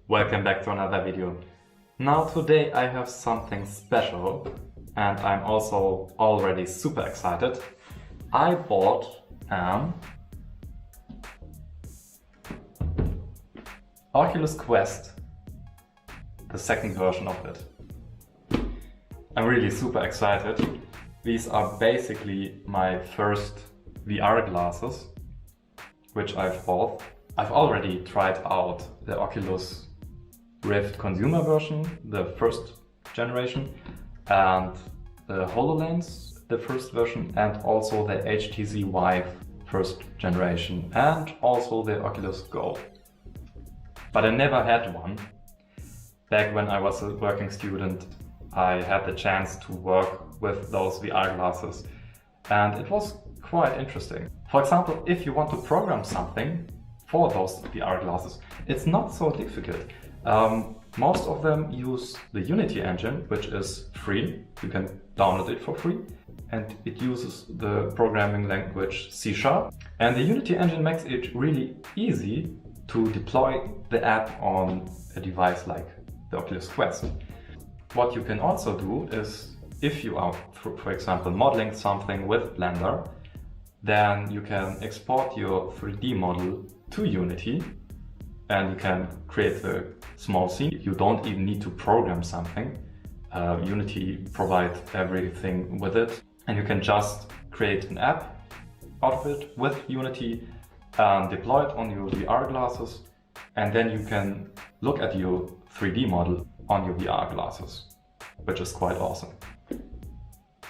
Welcome back to another video. Now today I have something special and I'm also already super excited. I bought an Oculus Quest, the second version of it. I'm really super excited. These are basically my first VR glasses, which I've bought. I've already tried out the Oculus Rift consumer version, the first generation, and the HoloLens, the first version, and also the HTC Vive first generation, and also the Oculus Go. But I never had one. Back when I was a working student, I had the chance to work with those VR glasses, and it was quite interesting. For example, if you want to program something for those VR glasses, it's not so difficult. Most of them use the Unity engine, which is free. You can download it for free, and it uses the programming language C#. And the Unity engine makes it really easy to deploy the app on a device like the Oculus Quest. What you can also do is, if you are, for example, modeling something with Blender, then you can export your 3D model to Unity and you can create a small scene. You don't even need to program something. Unity provides everything with it, and you can just create an app out of it with Unity and deploy it on your VR glasses, and then you can look at your 3D model on your VR glasses, which is quite awesome.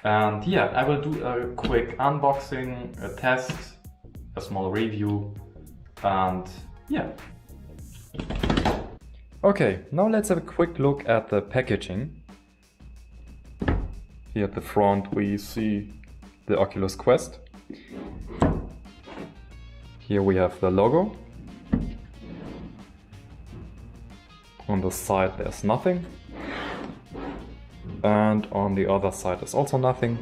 And yeah, I will do a quick unboxing, a test, a small review, and yeah. Okay, now let's have a quick look at the packaging. Here at the front we see the Oculus Quest. Here we have the logo. On the side there's nothing. And on the other side is also nothing.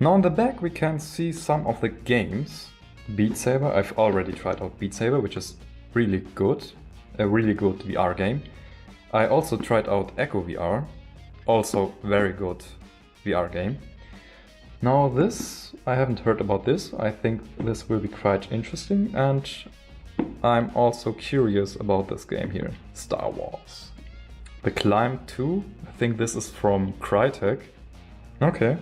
Now on the back we can see some of the games. Beatsaber, I've already tried out Beatsaber, which is really good. A really good VR game. I also tried out Echo VR, also very good VR game. Now this, I haven't heard about this. I think this will be quite interesting, and I'm also curious about this game here, Star Wars. The Climb 2, I think this is from Crytek. Okay.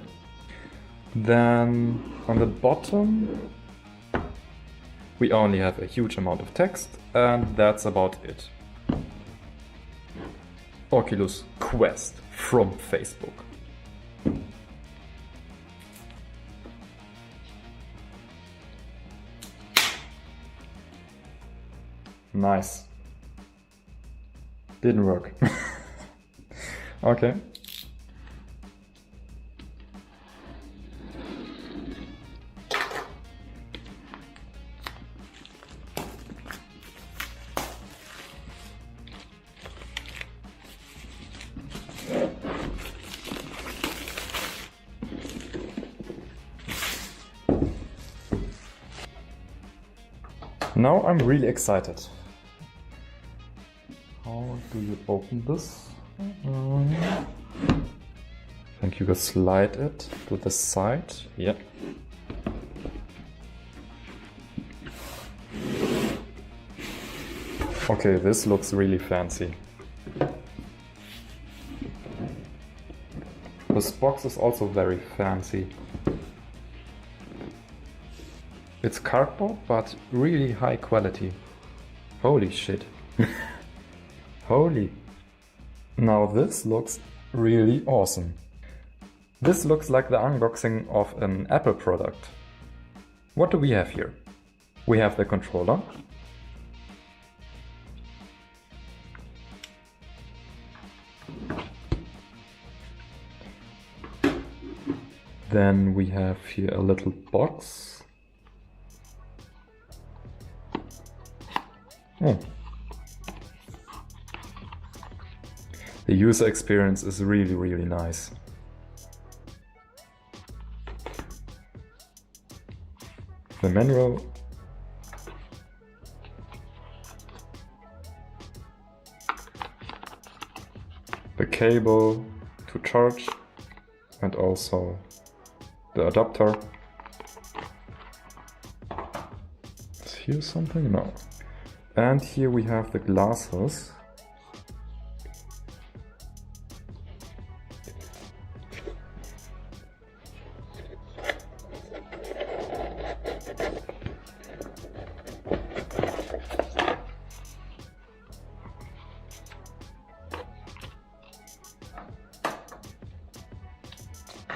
Then on the bottom we only have a huge amount of text, and that's about it. Oculus Quest from Facebook. Nice. Didn't work. Okay. Now I'm really excited. How do you open this? I think you can slide it to the side. Yeah. Okay, this looks really fancy. This box is also very fancy. It's cardboard, but really high quality. Holy shit. Holy. Now this looks really awesome. This looks like the unboxing of an Apple product. What do we have here? We have the controller. Then we have here a little box. Oh. The user experience is really, really nice. The manual the cable to charge and also the adapter. Is here something? No. And here we have the glasses.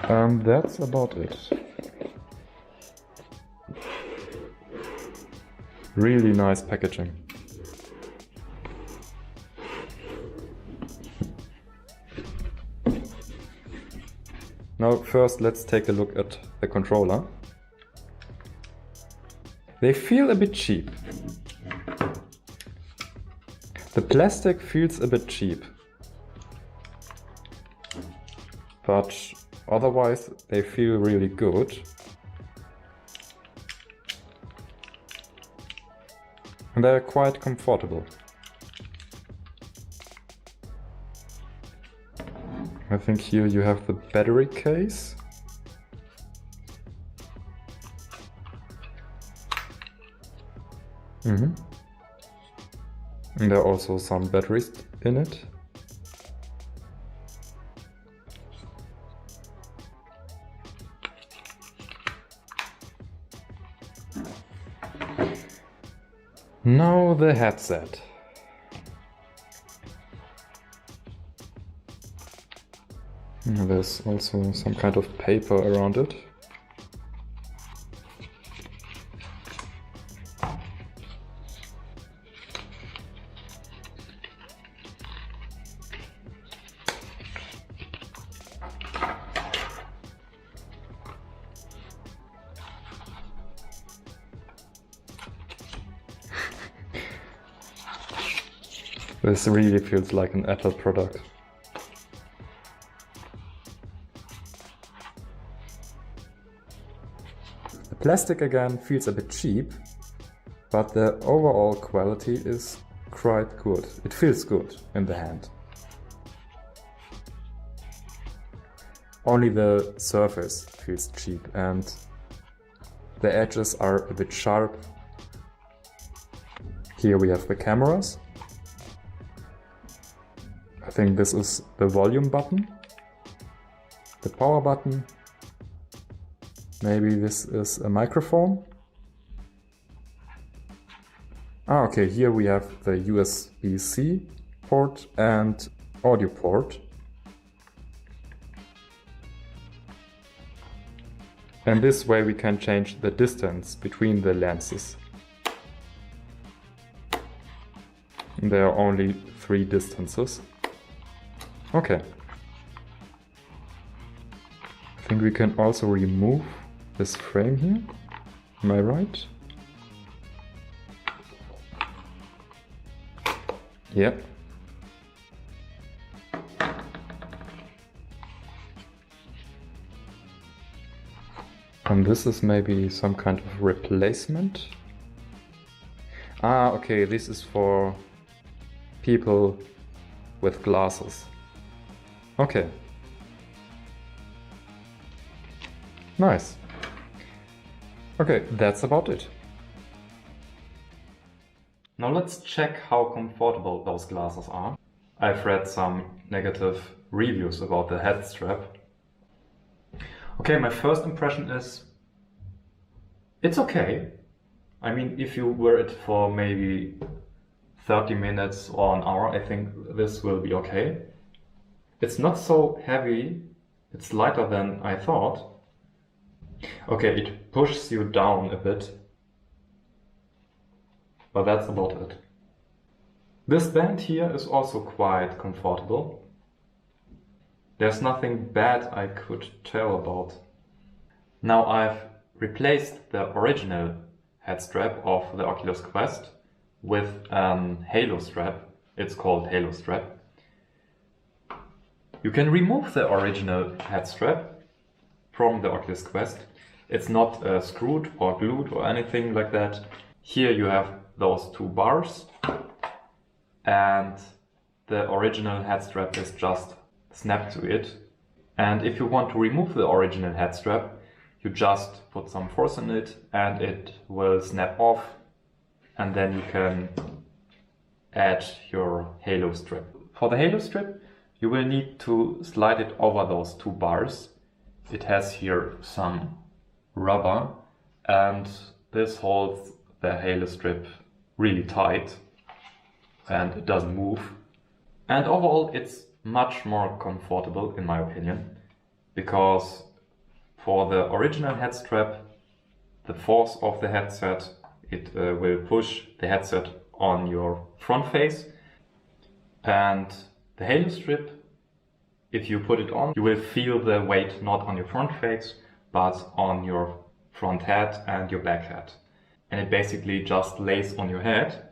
And that's about it. Really nice packaging. Now first let's take a look at the controller. They feel a bit cheap. The plastic feels a bit cheap. But otherwise they feel really good. And they're quite comfortable. I think here you have the battery case. And there are also some batteries in it. Now the headset. There's also some kind of paper around it. This really feels like an Apple product. The plastic again feels a bit cheap, but the overall quality is quite good. It feels good in the hand. Only the surface feels cheap and the edges are a bit sharp. Here we have the cameras. I think this is the volume button, the power button, maybe this is a microphone. Okay, here we have the USB-C port and audio port. And this way we can change the distance between the lenses. There are only 3 distances. Okay. I think we can also remove this frame here. Am I right? Yep. And this is maybe some kind of replacement. Okay, this is for people with glasses. Okay. Nice. Okay, that's about it. Now let's check how comfortable those glasses are. I've read some negative reviews about the head strap. Okay, my first impression is it's okay. I mean, if you wear it for maybe 30 minutes or an hour, I think this will be okay. It's not so heavy, it's lighter than I thought. Okay, it pushes you down a bit, but that's about it. This band here is also quite comfortable. There's nothing bad I could tell about. Now I've replaced the original head strap of the Oculus Quest with an Halo strap. It's called Halo strap. You can remove the original head strap from the Oculus Quest. It's not screwed or glued or anything like that. Here you have those 2 bars and the original head strap is just snapped to it. And if you want to remove the original head strap, you just put some force in it and it will snap off, and then you can add your halo strip. For the halo strip, you will need to slide it over those two bars. It has here some rubber, and this holds the halo strip really tight and it doesn't move. And overall it's much more comfortable in my opinion, because for the original head strap, the force of the headset, it will push the headset on your front face, and the halo strip, if you put it on, you will feel the weight not on your front face but on your front head and your back head, and it basically just lays on your head,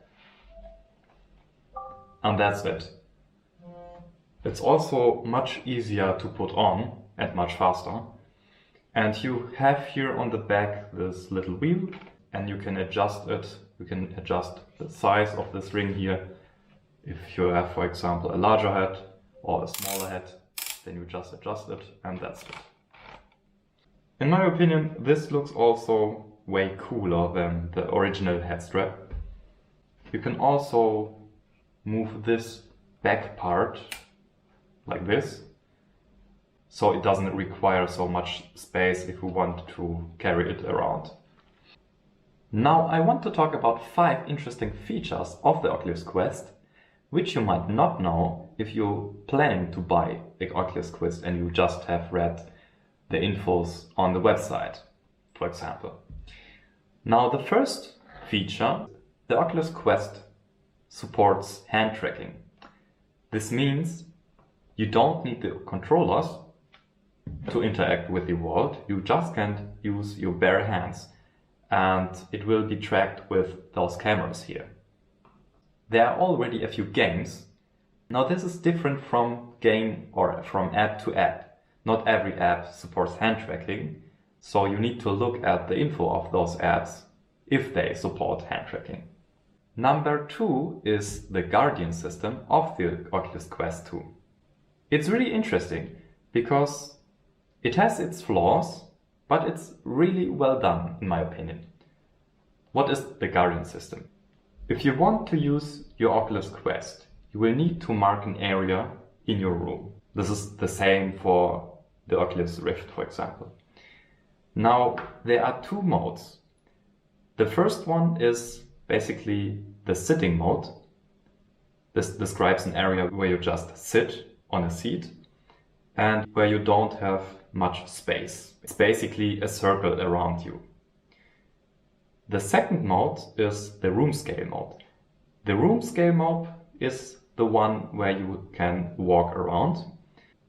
and that's it. It's also much easier to put on and much faster. And you have here on the back this little wheel, and you can adjust it. You can adjust the size of this ring here. If you have, for example, a larger head or a smaller head, then you just adjust it, and that's it. In my opinion, this looks also way cooler than the original head strap. You can also move this back part like this, so it doesn't require so much space if you want to carry it around. Now I want to talk about 5 interesting features of the Oculus Quest, which you might not know if you're planning to buy the Oculus Quest and you just have read the infos on the website, for example. Now the first feature, the Oculus Quest supports hand tracking. This means you don't need the controllers to interact with the world, you just can use your bare hands, and it will be tracked with those cameras here. There are already a few games. Now this is different from game or from app to app. Not every app supports hand tracking, so you need to look at the info of those apps if they support hand tracking. Number 2 is the Guardian system of the Oculus Quest 2. It's really interesting because it has its flaws, but it's really well done in my opinion. What is the Guardian system? If you want to use your Oculus Quest, you will need to mark an area in your room. This is the same for the Oculus Rift, for example. Now, there are 2 modes. The first one is basically the sitting mode. This describes an area where you just sit on a seat and where you don't have much space. It's basically a circle around you. The second mode is the room scale mode. The room scale mode is the one where you can walk around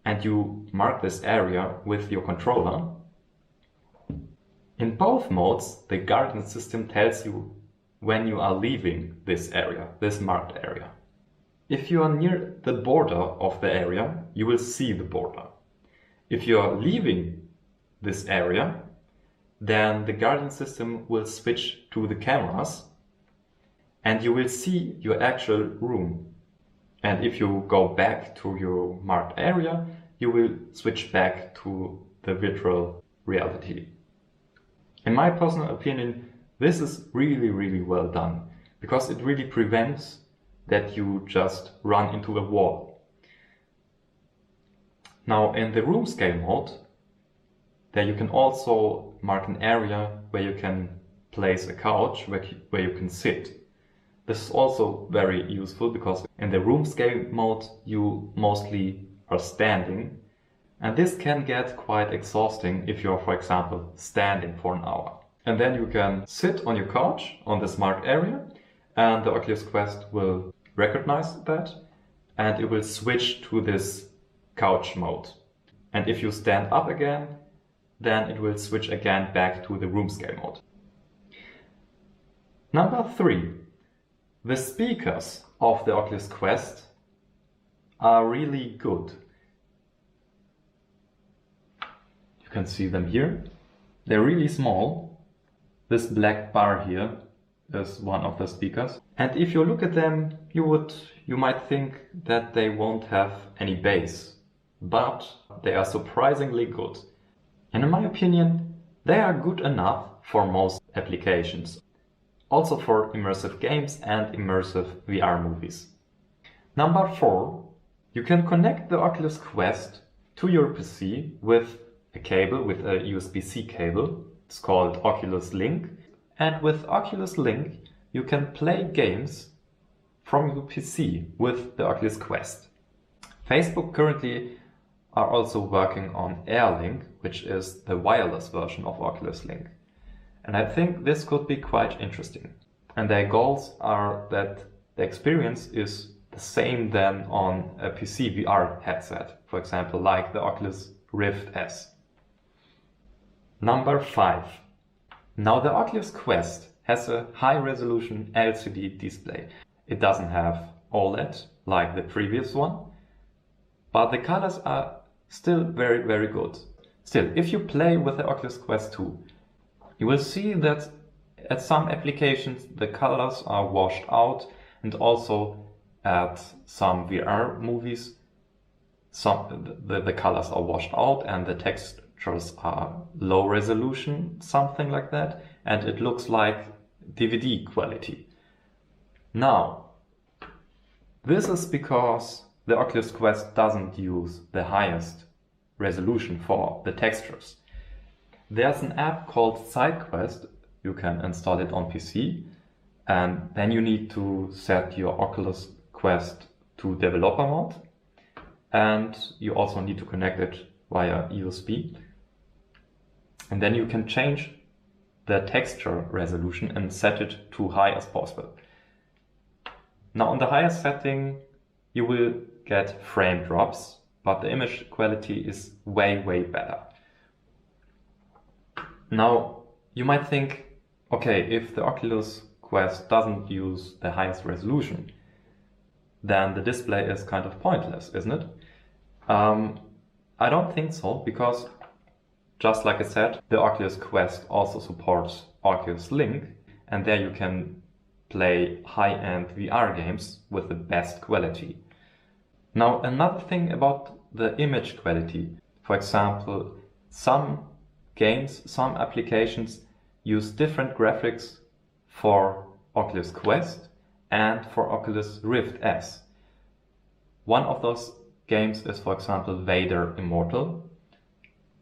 and you mark this area with your controller. In both modes, the Guardian system tells you when you are leaving this area, this marked area. If you are near the border of the area, you will see the border. If you are leaving this area, then the Guardian system will switch to the cameras and you will see your actual room. And if you go back to your marked area, you will switch back to the virtual reality. In my personal opinion, this is really well done, because it really prevents that you just run into a wall. Now in the room scale mode, there you can also mark an area where you can place a couch where you can sit. This is also very useful because in the room scale mode you mostly are standing, and this can get quite exhausting if you're, for example, standing for an hour. And then you can sit on your couch on this marked area, and the Oculus Quest will recognize that and it will switch to this couch mode. And if you stand up again, then it will switch again back to the room scale mode. Number 3. The speakers of the Oculus Quest are really good. You can see them here. They're really small. This black bar here is one of the speakers. And if you look at them, you might think that they won't have any bass, but they are surprisingly good. And in my opinion, they are good enough for most applications. Also for immersive games and immersive VR movies. Number 4, you can connect the Oculus Quest to your PC with a cable, with a USB-C cable. It's called Oculus Link. And with Oculus Link, you can play games from your PC with the Oculus Quest. Facebook currently are also working on AirLink, which is the wireless version of Oculus Link. And I think this could be quite interesting. And their goals are that the experience is the same than on a PC VR headset, for example, like the Oculus Rift S. Number 5. Now the Oculus Quest has a high-resolution LCD display. It doesn't have OLED like the previous one, but the colors are still very, very good. Still, if you play with the Oculus Quest 2, you will see that at some applications the colors are washed out, and also at some VR movies the colors are washed out and the textures are low resolution, something like that, and it looks like DVD quality. Now, this is because the Oculus Quest doesn't use the highest resolution for the textures. There's an app called SideQuest. You can install it on PC, and then you need to set your Oculus Quest to developer mode, and you also need to connect it via USB, and then you can change the texture resolution and set it to high as possible. Now on the highest setting you will get frame drops, but the image quality is way better. Now you might think, okay, if the Oculus Quest doesn't use the highest resolution, then the display is kind of pointless, isn't it? I don't think so, because just like I said, the Oculus Quest also supports Oculus Link, and there you can play high-end VR games with the best quality. Now another thing about the image quality, for example, some games, some applications use different graphics for Oculus Quest and for Oculus Rift S. One of those games is, for example, Vader Immortal.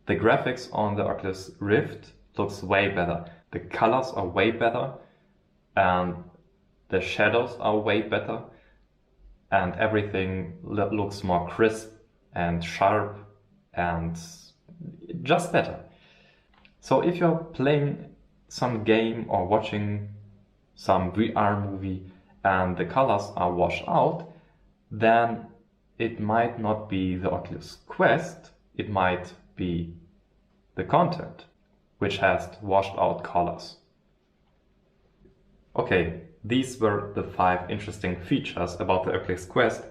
The graphics on the Oculus Rift looks way better. The colors are way better, and the shadows are way better, and everything looks more crisp and sharp and just better. So if you're playing some game or watching some VR movie and the colors are washed out, then it might not be the Oculus Quest, it might be the content which has washed out colors. Okay, these were the 5 interesting features about the Oculus Quest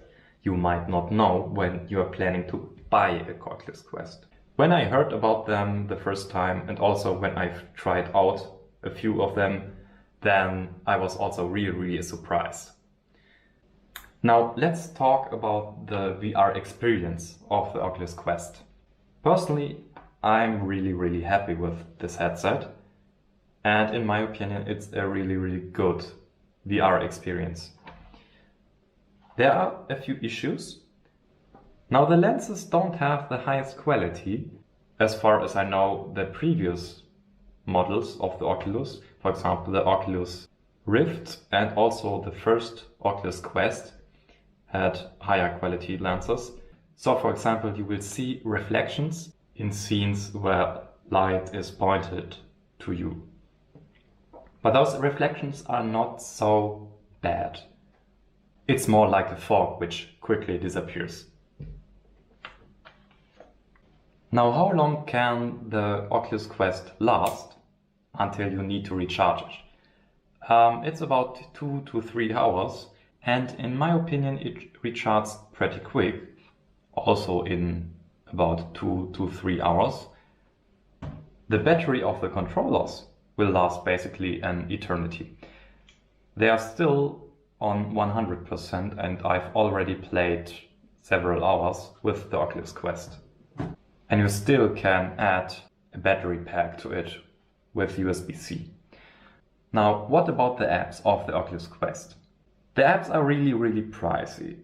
you might not know when you are planning to buy a Oculus Quest. When I heard about them the first time, and also when I've tried out a few of them, then I was also really surprised. Now let's talk about the VR experience of the Oculus Quest. Personally, I'm really happy with this headset, and in my opinion it's a really good VR experience. There are a few issues. Now the lenses don't have the highest quality. As far as I know, the previous models of the Oculus, for example the Oculus Rift and also the first Oculus Quest, had higher quality lenses. So for example, you will see reflections in scenes where light is pointed to you. But those reflections are not so bad. It's more like a fog which quickly disappears. Now, how long can the Oculus Quest last until you need to recharge it? It's about 2 to 3 hours, and in my opinion it recharges pretty quick, also in about 2 to 3 hours. The battery of the controllers will last basically an eternity. They are still on 100% and I've already played several hours with the Oculus Quest. And you still can add a battery pack to it with USB-C. Now, what about the apps of the Oculus Quest? The apps are really pricey.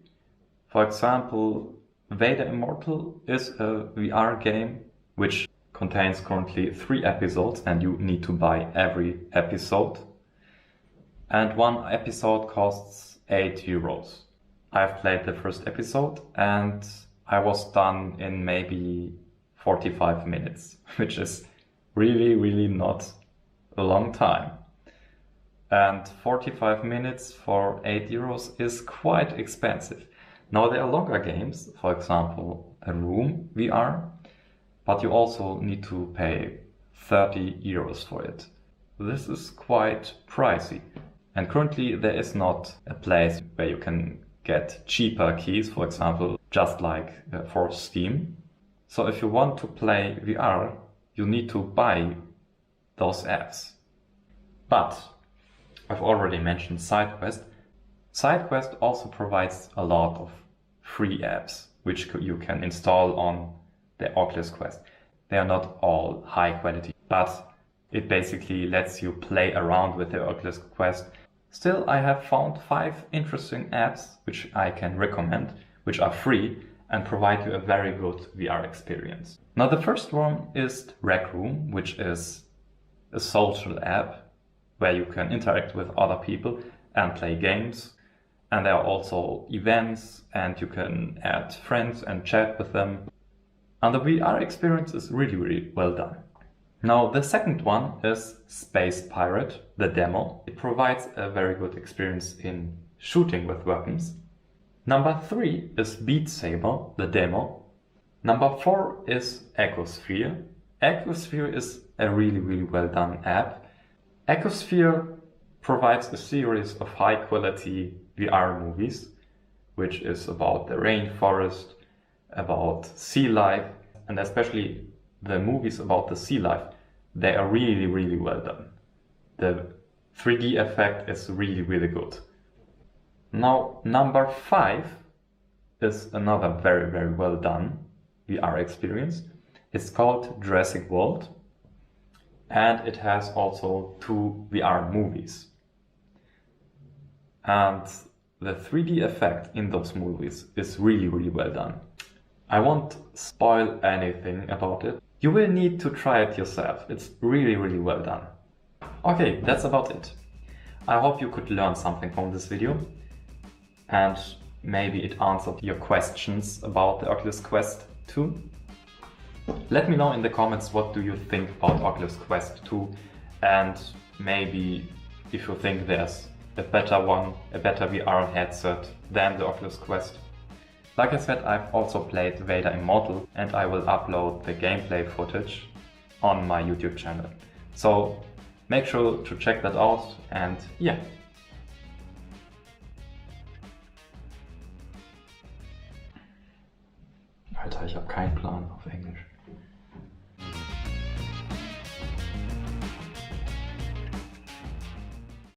For example, Vader Immortal is a VR game which contains currently 3 episodes and you need to buy every episode. And one episode costs 8 euros. I've played the first episode and I was done in maybe 45 minutes, which is really not a long time. And 45 minutes for 8 euros is quite expensive. Now there are longer games, for example, a Room VR, but you also need to pay 30 euros for it. This is quite pricey. And currently there is not a place where you can get cheaper keys, for example, just like for Steam. So if you want to play VR, you need to buy those apps. But I've already mentioned SideQuest. SideQuest also provides a lot of free apps which you can install on the Oculus Quest. They are not all high quality, but it basically lets you play around with the Oculus Quest. Still, I have found 5 interesting apps which I can recommend, which are free and provide you a very good VR experience. Now the first one is Rec Room, which is a social app where you can interact with other people and play games. And there are also events and you can add friends and chat with them. And the VR experience is really well done. Now the second one is Space Pirate, the demo. It provides a very good experience in shooting with weapons. Number 3 is Beatsaber, the demo. Number 4 is Ecosphere. Ecosphere is a really well done app. Ecosphere provides a series of high quality VR movies, which is about the rainforest, about sea life, and especially the movies about the sea life. They are really well done. The 3D effect is really good. Now, number 5 is another very well done VR experience. It's called Jurassic World. And it has also 2 VR movies. And the 3D effect in those movies is really well done. I won't spoil anything about it. You will need to try it yourself. It's really well done. Okay, that's about it. I hope you could learn something from this video. And maybe it answered your questions about the Oculus Quest 2. Let me know in the comments what do you think about Oculus Quest 2 and maybe if you think there's a better one, a better VR headset than the Oculus Quest. Like I said, I've also played Vader Immortal and I will upload the gameplay footage on my YouTube channel. So make sure to check that out and yeah. Alter, ich habe keinen Plan auf Englisch.